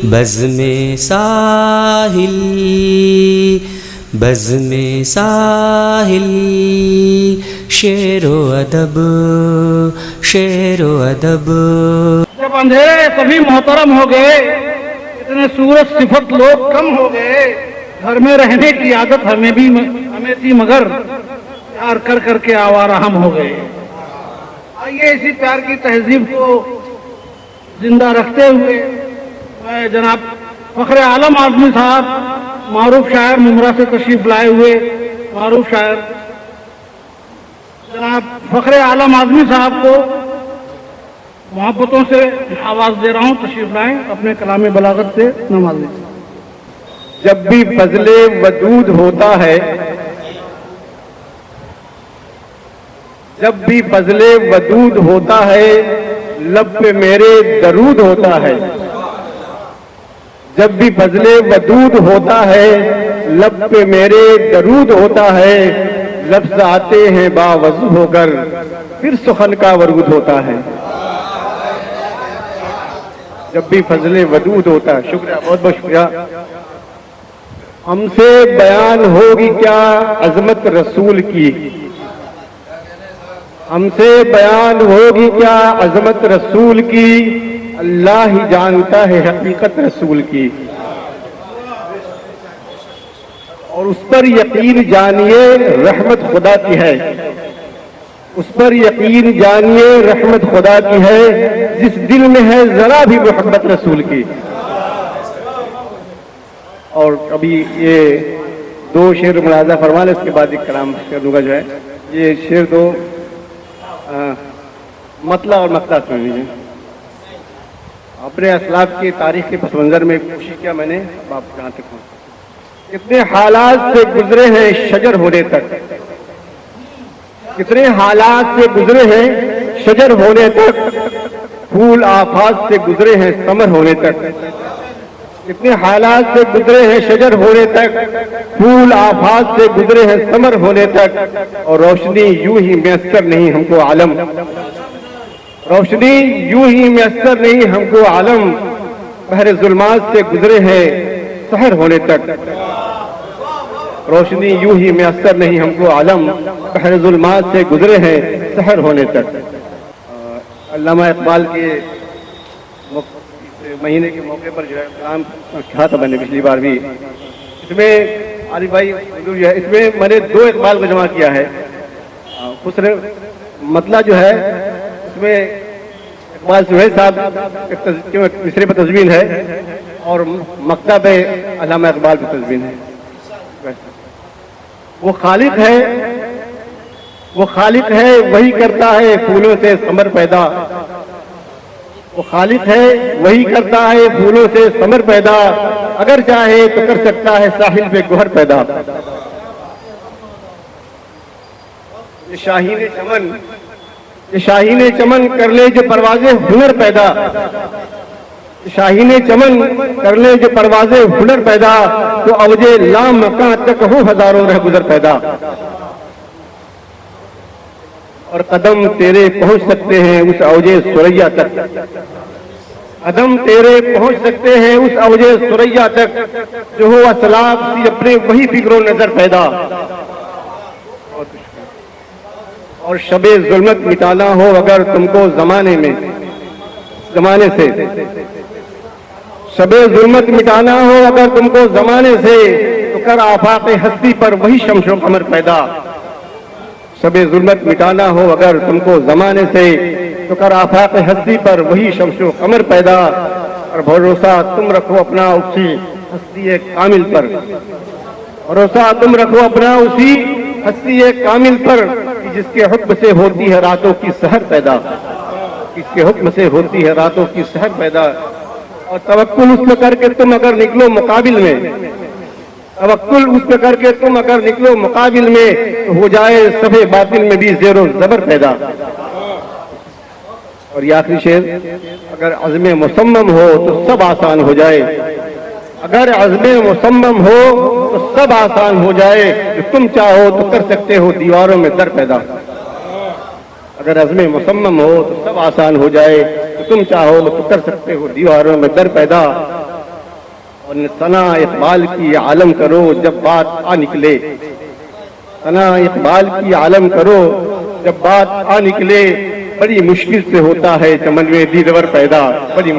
बज़्म साहिल बज़्म साहिल शेरो अदब शेरो अदब। जब अंधेरे सभी मोहतरम हो गए, इतने सूरत सिफत लोग कम हो गए, घर में रहने की आदत हमें थी मगर प्यार कर करके आवारा हम हो गए। आइए इसी प्यार की तहजीब को जिंदा रखते हुए मैं जनाब फखरे आलम आज़मी साहब मारूफ शायर मुमरा से तशरीफ लाए हुए मारूफ शायर जनाब फखरे आलम आज़मी साहब को मोहब्बतों से आवाज दे रहा हूँ, तशरीफ लाएं, अपने कलाम बलागत से नवाजें। जब भी फजले वजूद होता है, जब भी फजले वजूद होता है, लब पे मेरे दरूद होता है। जब भी फजले वजूद होता है, लब पे मेरे दरूद होता है। लफ्ज आते हैं बावजू होकर, फिर सुखन का वरूद होता है। जब भी फजले वजूद होता है। शुक्रिया, बहुत बहुत शुक्रिया। हमसे बयान होगी क्या अजमत रसूल की, हमसे बयान होगी क्या अजमत रसूल की, अल्लाह ही जानता है हकीकत रसूल की। और उस पर यकीन जानिए रहमत खुदा की है, उस पर यकीन जानिए रहमत खुदा की है, जिस दिल में है जरा भी मोहब्बत रसूल की। और अभी ये दो शेर मुलाजा फरमाने, उसके बाद एक कलाम कर दूंगा जो है। ये शेर दो मतला और मक्ता सुन लीजिए। अपने असलाफ की तारीख के पस मंजर में कोशिश किया मैंने, अब आप जहाँ तक हूँ। कितने हालात से गुजरे हैं शजर होने तक, कितने हालात से गुजरे हैं शजर होने तक, फूल आफात से गुजरे हैं समर होने तक। कितने हालात से गुजरे हैं शजर होने तक, फूल आफात से गुजरे हैं समर होने तक। और रोशनी यूं ही मैसर नहीं हमको आलम, रोशनी यूं ही मैसर नहीं हमको आलम, बहरे जुल्मात से गुजरे हैं सहर होने तक। रोशनी यूं ही मैसर नहीं हमको आलम, बहरे जुल्मात से गुजरे हैं सहर होने तक। अल्लामा इकबाल के महीने के मौके पर जो है कलाम कहा था मैंने पिछली बार भी। इसमें आरिफ भाई जो है, इसमें मैंने दो इकबाल को जमा किया है। खुसरे मतला जो है इसमें इकबाल सुहैल साहब के मिसरे पर तजवीन है, और मकतब अल्लामा इकबाल पर तजवीन है। वो खालिक है, वो खालिक है, वही करता है फूलों से समर पैदा। वो खालिक है, वही करता है फूलों से समर पैदा, अगर चाहे तो कर सकता है साहिल पे गोहर पैदा। ये शाहीन चमन, ये शाहीन चमन कर ले जो परवाजे हुनर पैदा, शाहीन चमन कर ले जो परवाजे हुनर पैदा, तो अवजे लाम मकां तक हो हजारों रह गुजर पैदा। और कदम तेरे पहुंच सकते हैं उस अवजे सुरैया तक, कदम तेरे पहुंच सकते हैं उस अवजे सुरैया तक, जो हो असलाब सी अपने वही फिक्रो नजर पैदा। और शबे जुल्मत मिटाना हो अगर तुमको जमाने में, जमाने से, शबे जुल्मत मिटाना हो अगर तुमको जमाने से, तो कर आफाक़े हस्ती पर वही शम्शो कमर पैदा। शबे जुल्मत मिटाना हो अगर तुमको जमाने से, तो कर आफाक़े हस्ती पर वही शम्शो कमर पैदा। और भरोसा तुम रखो अपना उसी हस्ती कामिल पर, भरोसा तुम रखो अपना उसी हस्ती कामिल पर, जिसके हुक्म से होती है रातों की सहर पैदा, जिसके हुक्म से होती है रातों की सहर पैदा। और तवक्कुल उस पर करके तुम अगर निकलो मुकाबिल में, तवक्कुल उस पर करके तुम अगर निकलो मुकाबिल में, तो हो जाए सफे बातिल में भी ज़ेरो ज़बर पैदा। और ये आखिरी शेर, अगर अज़्म मुसम्मम हो तो सब आसान हो जाए, अगर अज़्म मुसम्मम हो तो सब आसान हो जाए, जो तुम चाहो तो कर सकते हो दीवारों में दर पैदा। अगर अज़्म मुसम्मम हो तो सब आसान हो जाए, तो तुम चाहो तो कर सकते हो दीवारों में दर पैदा। और सना इकबाल की आलम करो जब बात आ निकले, सना इकबाल की आलम करो जब बात आ निकले, बड़ी मुश्किल से होता है चमन में दीदवर पैदा, बड़ी